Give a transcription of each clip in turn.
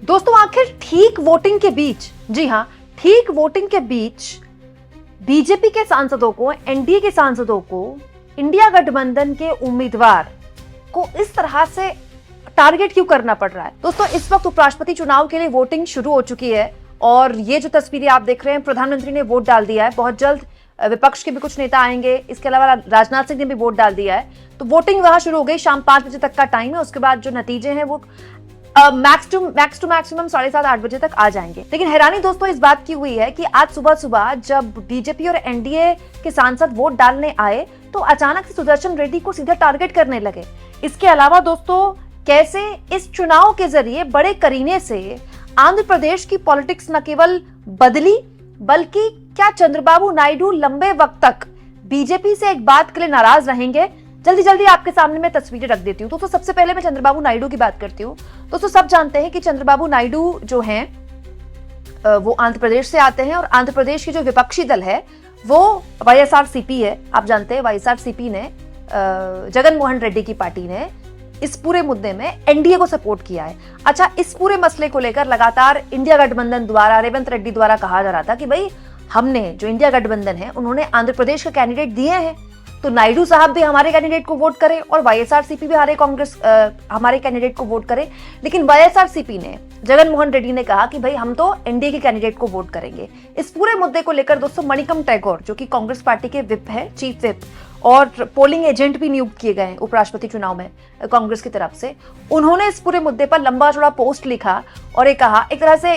दोस्तों आखिर ठीक वोटिंग के बीच, जी हां, ठीक वोटिंग के बीच बीजेपी के सांसदों को, एनडीए के सांसदों को, इंडिया गठबंधन के उम्मीदवार को इस तरह से टारगेट क्यों करना पड़ रहा है? दोस्तों इस वक्त उपराष्ट्रपति चुनाव के लिए वोटिंग शुरू हो चुकी है और ये जो तस्वीरें आप देख रहे हैं, प्रधानमंत्री ने वोट डाल दिया है। बहुत जल्द विपक्ष के भी कुछ नेता आएंगे, इसके अलावा राजनाथ सिंह ने भी वोट डाल दिया है। तो वोटिंग वहां शुरू हो गई। शाम 5 बजे तक का टाइम है। उसके बाद जो नतीजे हैं वो मैक्स टू मैक्सिमम 7:30-8 बजे तक आ जाएंगे। लेकिन हैरानी दोस्तों इस बात की हुई है कि आज सुबह जब बीजेपी और एनडीए के सांसद वोट डालने आए तो अचानक से सुदर्शन रेड्डी को सीधा टारगेट करने लगे। इसके अलावा दोस्तों कैसे इस चुनाव के जरिए बड़े करीने से आंध्र प्रदेश की पॉलिटिक्स न केवल बदली बल्कि क्या चंद्रबाबू नायडू लंबे वक्त तक बीजेपी से एक बात के लिए नाराज रहेंगे? जल्दी आपके सामने मैं तस्वीरें रख देती हूँ। दोस्तों सबसे पहले मैं चंद्रबाबू नायडू की बात करती हूँ। दोस्तों सब जानते हैं कि चंद्रबाबू नायडू जो हैं वो आंध्र प्रदेश से आते हैं और आंध्र प्रदेश की जो विपक्षी दल है वो वाईएसआरसीपी है। आप जानते हैं वाईएसआरसीपी ने, जगन मोहन रेड्डी की पार्टी ने इस पूरे मुद्दे में एनडीए को सपोर्ट किया है। अच्छा, इस पूरे मसले को लेकर लगातार इंडिया गठबंधन द्वारा, रेवंत रेड्डी द्वारा कहा जा रहा था कि भाई हमने जो इंडिया गठबंधन है उन्होंने आंध्र प्रदेश के कैंडिडेट दिए हैं तो नायडू साहब भी हमारे कैंडिडेट को वोट करें और वाईएसआरसीपी भी हमारे कैंडिडेट को वोट करे। लेकिन वाईएसआरसीपी ने, जगन मोहन रेड्डी ने कहा कि भाई हम तो एनडीए के कैंडिडेट को वोट करेंगे। इस पूरे मुद्दे को लेकर दोस्तों मणिकम टैगोर जो कि कांग्रेस पार्टी के विप है, चीफ विप और पोलिंग एजेंट भी नियुक्त किए गए उपराष्ट्रपति चुनाव में कांग्रेस की तरफ से, उन्होंने इस पूरे मुद्दे पर लंबा चौड़ा पोस्ट लिखा और एक तरह से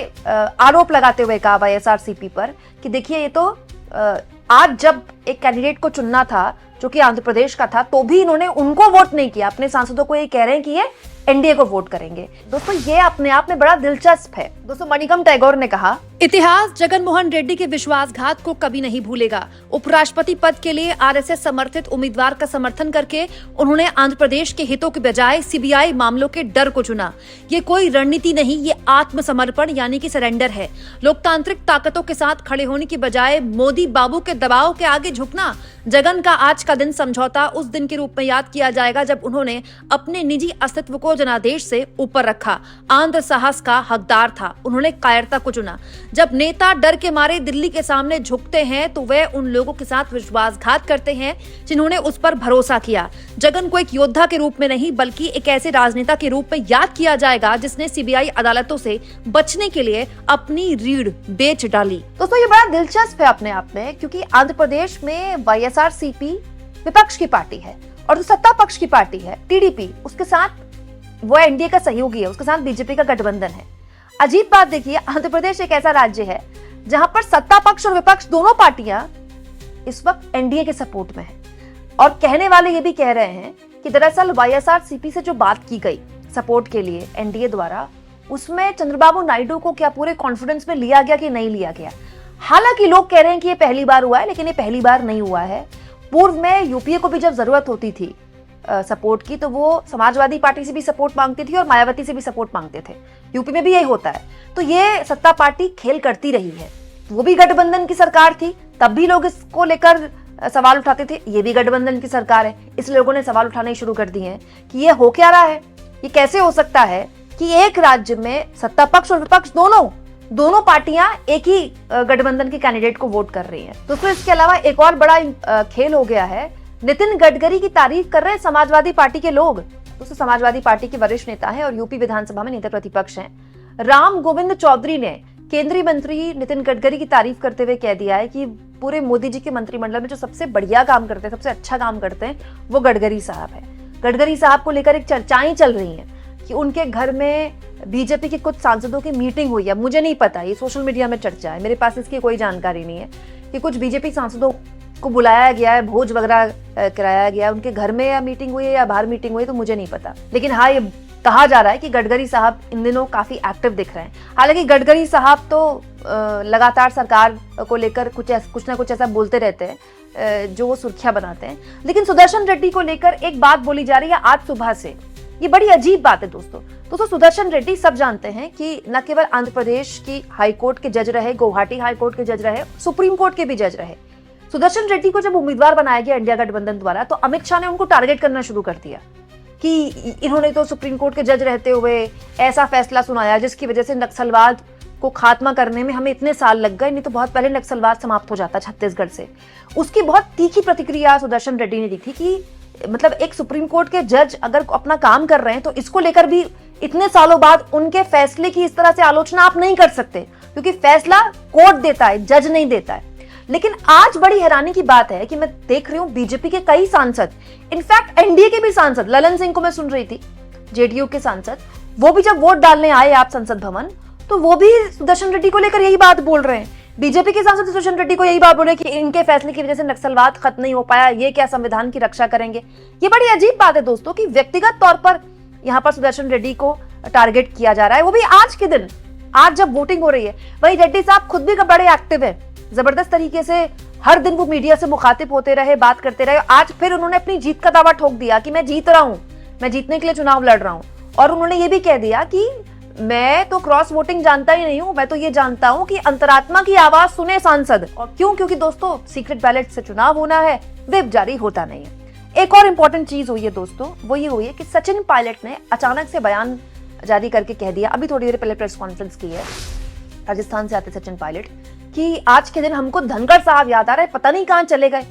आरोप लगाते हुए कहा वाईएसआरसीपी पर कि देखिए ये तो आज जब एक कैंडिडेट को चुनना था जो कि आंध्र प्रदेश का था तो भी इन्होंने उनको वोट नहीं किया। अपने सांसदों को ये कह रहे हैं कि ये एनडीए को वोट करेंगे। दोस्तों ये अपने आप में बड़ा दिलचस्प है। दोस्तों मणिकम टैगोर ने कहा, इतिहास जगन मोहन रेड्डी के विश्वासघात को कभी नहीं भूलेगा। उपराष्ट्रपति पद के लिए आरएसएस समर्थित उम्मीदवार का समर्थन करके उन्होंने आंध्र प्रदेश के हितों के बजाय सीबीआई मामलों के डर को चुना। ये कोई रणनीति नहीं, ये आत्मसमर्पण यानी कि सरेंडर है। लोकतांत्रिक ताकतों के साथ खड़े होने की बजाय मोदी बाबू के दबाव के आगे झुकना। जगन का आज का दिन समझौता उस दिन के रूप में याद किया जाएगा जब उन्होंने अपने निजी अस्तित्व को जनादेश से ऊपर रखा। आंध्र साहस का हकदार था, उन्होंने कायरता को चुना। जब नेता डर के मारे दिल्ली के सामने झुकते हैं तो वे उन लोगों के साथ विश्वासघात करते हैं जिन्होंने उस पर भरोसा किया। जगन को एक योद्धा के रूप में नहीं बल्कि एक ऐसे राजनेता के रूप में याद किया जाएगा जिसने सीबीआई अदालतों से बचने के लिए अपनी रीढ़ बेच डाली। दोस्तों ये बड़ा दिलचस्प है अपने आप में, क्योंकि आंध्र प्रदेश में वाईएसआरसीपी विपक्ष की पार्टी है और जो सत्ता पक्ष की पार्टी है टीडीपी, उसके साथ वो एनडीए का सहयोगी है, उसके साथ बीजेपी का गठबंधन है। अजीब बात देखिए, आंध्र प्रदेश एक ऐसा राज्य है जहां पर सत्ता पक्ष और विपक्ष दोनों पार्टियां इस वक्त एनडीए के सपोर्ट में है। और कहने वाले ये भी कह रहे हैं कि दरअसल वाईएसआरसीपी से जो बात की गई सपोर्ट के लिए एनडीए द्वारा, उसमें चंद्रबाबू नायडू को क्या पूरे कॉन्फिडेंस में लिया गया कि नहीं लिया गया। हालांकि लोग कह रहे हैं कि ये पहली बार हुआ है, लेकिन ये पहली बार नहीं हुआ है। पूर्व में यूपीए को भी जब जरूरत होती थी सपोर्ट की तो वो समाजवादी पार्टी से भी सपोर्ट मांगती थी और मायावती से भी सपोर्ट मांगते थे। यूपी में भी यही होता है। तो ये सत्ता पार्टी खेल करती रही है। वो भी गठबंधन की सरकार थी, तब भी लोग इसको लेकर सवाल उठाते थे। ये भी गठबंधन की सरकार है, इसलिए लोगों ने सवाल उठाने शुरू कर दिए हैं कि ये हो क्या रहा है। ये कैसे हो सकता है कि एक राज्य में सत्ता पक्ष और विपक्ष दोनों पार्टियां एक ही गठबंधन के कैंडिडेट को वोट कर रही हैं। दोस्तों इसके अलावा एक और बड़ा खेल हो गया है। नितिन गडकरी की तारीफ कर रहे हैं समाजवादी पार्टी के लोग। दोस्तों समाजवादी पार्टी के वरिष्ठ नेता हैं और यूपी विधानसभा में नेता प्रतिपक्ष हैं। राम गोविंद चौधरी ने केंद्रीय मंत्री नितिन गडकरी की तारीफ करते हुए कह दिया है कि पूरे मोदी जी के मंत्रिमंडल में जो सबसे बढ़िया काम करते हैं, सबसे अच्छा काम करते हैं, वो गडकरी साहब है। गडकरी साहब को लेकर एक चर्चाएं चल रही हैं कि उनके घर में बीजेपी के कुछ सांसदों की मीटिंग हुई है। मुझे नहीं पता, ये सोशल मीडिया में चर्चा है, मेरे पास इसकी कोई जानकारी नहीं है कि कुछ बीजेपी सांसदों को बुलाया गया है, भोज वगैरह कराया गया, उनके घर में या मीटिंग हुई है या बाहर मीटिंग हुई है, तो मुझे नहीं पता। लेकिन हाँ, ये कहा जा रहा है कि गडकरी साहब इन दिनों काफी एक्टिव दिख रहे हैं। हालांकि गडकरी साहब तो लगातार सरकार को लेकर कुछ ना कुछ ऐसा बोलते रहते हैं जो वो सुर्खियां बनाते हैं। लेकिन सुदर्शन रेड्डी को लेकर एक बात बोली जा रही है आज सुबह से। ये बड़ी अजीब बात है दोस्तों। सुदर्शन रेड्डी सब जानते हैं कि न केवल आंध्र प्रदेश की हाई कोर्ट के जज रहे, गुवाहाटी हाई कोर्ट के जज रहे, सुप्रीम कोर्ट के भी जज रहे। सुदर्शन रेड्डी को जब उम्मीदवार बनाया गया इंडिया गठबंधन द्वारा तो अमित शाह ने उनको टारगेट करना शुरू कर दिया कि इन्होंने तो सुप्रीम कोर्ट के जज रहते हुए ऐसा फैसला सुनाया जिसकी वजह से नक्सलवाद को खात्मा करने में हमें इतने साल लग गए, नहीं तो बहुत पहले नक्सलवाद समाप्त हो जाता छत्तीसगढ़ से। उसकी बहुत तीखी प्रतिक्रिया सुदर्शन रेड्डी ने दी थी कि मतलब एक सुप्रीम कोर्ट के जज अगर अपना काम कर रहे हैं तो इसको लेकर भी इतने सालों बाद उनके फैसले की इस तरह से आलोचना आप नहीं कर सकते, क्योंकि फैसला कोर्ट देता है, जज नहीं देता है। लेकिन आज बड़ी हैरानी की बात है कि मैं देख रही हूं बीजेपी के कई सांसद, इनफैक्ट एनडीए के भी सांसद, ललन सिंह को मैं सुन रही थी, जेडीयू के सांसद, वो भी जब वोट डालने आए आप संसद भवन तो वो भी सुदर्शन रेड्डी को लेकर यही बात बोल रहे हैं। बीजेपी के सांसद सुदर्शन रेड्डी को यही बात बोल रहे हैं कि इनके फैसले की वजह से नक्सलवाद खत्म नहीं हो पाया, ये क्या संविधान की रक्षा करेंगे। ये बड़ी अजीब बात है दोस्तों कि व्यक्तिगत तौर पर यहाँ पर सुदर्शन रेड्डी को टारगेट किया जा रहा है, वो भी आज के दिन, आज जब वोटिंग हो रही है। वही रेड्डी साहब खुद भी बड़े एक्टिव है, जबरदस्त तरीके से हर दिन वो मीडिया से मुखातिब होते रहे, बात करते रहे। आज फिर उन्होंने अपनी जीत का दावा ठोक दिया कि मैं जीत रहा हूं, मैं जीतने के लिए चुनाव लड़ रहा हूं। और उन्होंने ये भी कह दिया कि मैं तो क्रॉस वोटिंग जानता ही नहीं हूं, मैं तो ये जानता हूं कि अंतरात्मा की आवाज सुने सांसद। और क्यों? क्योंकि दोस्तों सीक्रेट बैलेट से चुनाव होना है, व्हिप जारी होता नहीं है। एक और इंपॉर्टेंट चीज हुई है दोस्तों, वो ये हुई है कि सचिन पायलट ने अचानक से बयान जारी करके कह दिया, अभी थोड़ी देर पहले प्रेस कॉन्फ्रेंस की है, राजस्थान से आते सचिन पायलट, कि आज के दिन हमको धनखड़ साहब याद आ रहे, पता नहीं कहां चले गए।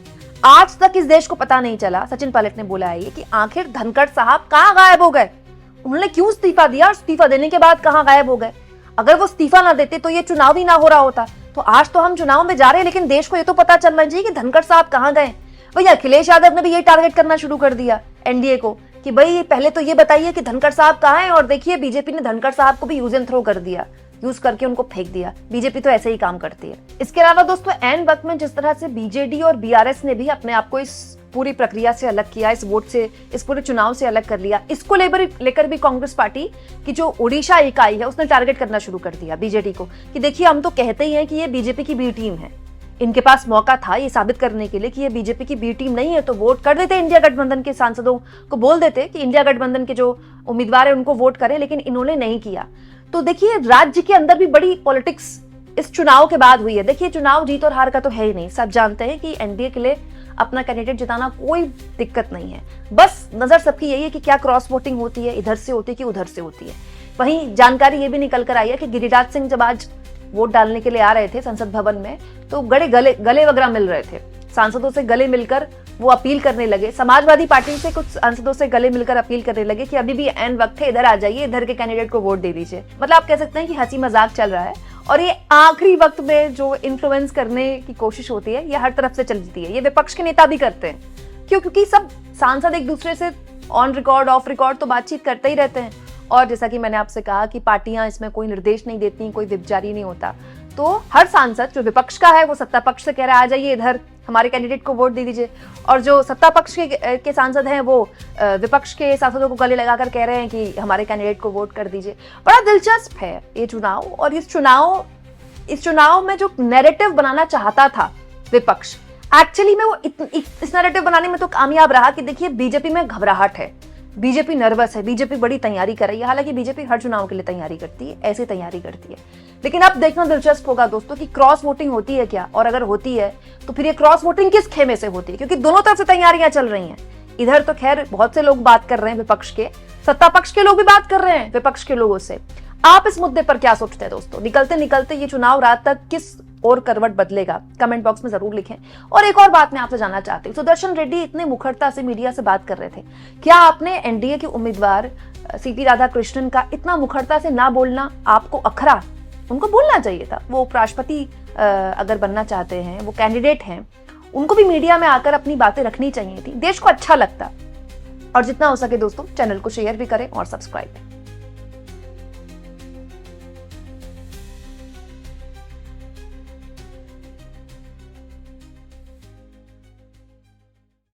आज तक इस देश को पता नहीं चला, सचिन पायलट ने बोला है कि आखिर धनखड़ साहब कहां गायब हो गए, उन्होंने क्यों इस्तीफा दिया और इस्तीफा देने के बाद कहां गायब हो गए। अगर वो इस्तीफा ना देते तो ये चुनाव ही ना हो रहा होता। तो आज तो हम चुनाव में जा रहे हैं, लेकिन देश को ये तो पता चलना चाहिए कि धनखड़ साहब कहां गए। भैया अखिलेश यादव ने भी ये टारगेट करना शुरू कर दिया एनडीए को कि भाई पहले तो ये बताइए कि धनखड़ साहब कहां हैं। और देखिए बीजेपी ने धनखड़ साहब को भी यूज एंड थ्रो कर दिया, यूज करके उनको फेंक दिया। बीजेपी तो ऐसे ही काम करती है। इसके अलावा दोस्तों एन वक्त में जिस तरह से बीजेडी और बीआरएस ने भी अपने आप को इस पूरी प्रक्रिया से अलग किया, इस वोट से, इस पूरे चुनाव से अलग कर लिया, इसको लेकर भी कांग्रेस पार्टी की जो ओडिशा इकाई है उसने टारगेट करना शुरू कर दिया बीजेडी को कि देखिए हम तो कहते ही हैं कि ये बीजेपी की बी टीम है, इनके पास मौका था ये साबित करने के लिए कि ये बीजेपी की बी टीम नहीं है, तो वोट कर देते इंडिया गठबंधन के सांसदों को, बोल देते कि इंडिया गठबंधन के जो उम्मीदवार है उनको वोट करें, लेकिन इन्होंने नहीं किया। तो देखिए राज्य के अंदर भी बड़ी पॉलिटिक्स इस चुनाव के बाद हुई है। देखिए चुनाव जीत और हार का तो है ही नहीं, सब जानते हैं कि एनडीए के लिए अपना कैंडिडेट जिताना कोई दिक्कत नहीं है। बस नजर सबकी यही है कि क्या क्रॉस वोटिंग होती है, इधर से होती है कि उधर से होती है। वहीं जानकारी ये भी निकल कर आई है कि गिरिराज सिंह जब आज वोट डालने के लिए आ रहे थे संसद भवन में तो गले वगैरह मिल रहे थे, सांसदों से गले मिलकर वो अपील करने लगे। समाजवादी पार्टी से कुछ सांसदों से गले मिलकर अपील करने लगे कि अभी भी एन वक्त है, इधर आ जाइए, इधर के कैंडिडेट को वोट दे दीजिए। मतलब आप कह सकते हैं कि हंसी मजाक चल रहा है। और ये आखिरी वक्त में जो इन्फ्लुएंस करने की कोशिश होती है ये हर तरफ से चलती है। ये विपक्ष के नेता भी करते हैं। क्यों? क्योंकि सब सांसद एक दूसरे से ऑन रिकॉर्ड ऑफ रिकॉर्ड तो बातचीत करते ही रहते हैं। और जैसा कि मैंने आपसे कहा कि पार्टियां इसमें कोई निर्देश नहीं देती, कोई विप जारी नहीं होता, तो हर सांसद जो विपक्ष का है वो सत्ता पक्ष से कह रहा है आ जाइए इधर, हमारे कैंडिडेट को वोट दे दीजिए। और जो सत्ता पक्ष के सांसद हैं वो विपक्ष के सांसदों को गले लगाकर कह रहे हैं कि हमारे कैंडिडेट को वोट कर दीजिए। बड़ा दिलचस्प है ये चुनाव। और इस चुनाव में जो नैरेटिव बनाना चाहता था विपक्ष, एक्चुअली में वो इस नैरेटिव बनाने में तो कामयाब रहा कि देखिए बीजेपी में घबराहट है, बीजेपी नर्वस है, बीजेपी बड़ी तैयारी कर रही है। हालांकि बीजेपी हर चुनाव के लिए तैयारी करती है, ऐसी तैयारी करती है। लेकिन अब देखना दिलचस्प होगा दोस्तों कि क्रॉस वोटिंग होती है क्या, और अगर होती है तो फिर ये क्रॉस वोटिंग किस खेमे से होती है, क्योंकि दोनों तरफ से तैयारियां चल रही हैं। इधर तो खैर बहुत से लोग बात कर रहे हैं विपक्ष के, सत्ता पक्ष के लोग भी बात कर रहे हैं विपक्ष के लोगों से। आप इस मुद्दे पर क्या सोचते हैं दोस्तों? निकलते निकलते ये चुनाव रात तक किस और करवट बदलेगा, कमेंट बॉक्स में जरूर लिखें। और एक और बात मैं आपसे जानना चाहती हूँ, सुदर्शन रेड्डी इतने मुखरता से मीडिया से बात कर रहे थे, क्या आपने एनडीए के उम्मीदवार सीपी राधाकृष्णन का इतना मुखरता से ना बोलना आपको अखरा? उनको बोलना चाहिए था। वो उपराष्ट्रपति अगर बनना चाहते हैं, वो कैंडिडेट हैं, उनको भी मीडिया में आकर अपनी बातें रखनी चाहिए थी, देश को अच्छा लगता। और जितना हो सके दोस्तों चैनल को शेयर भी करें और सब्सक्राइब।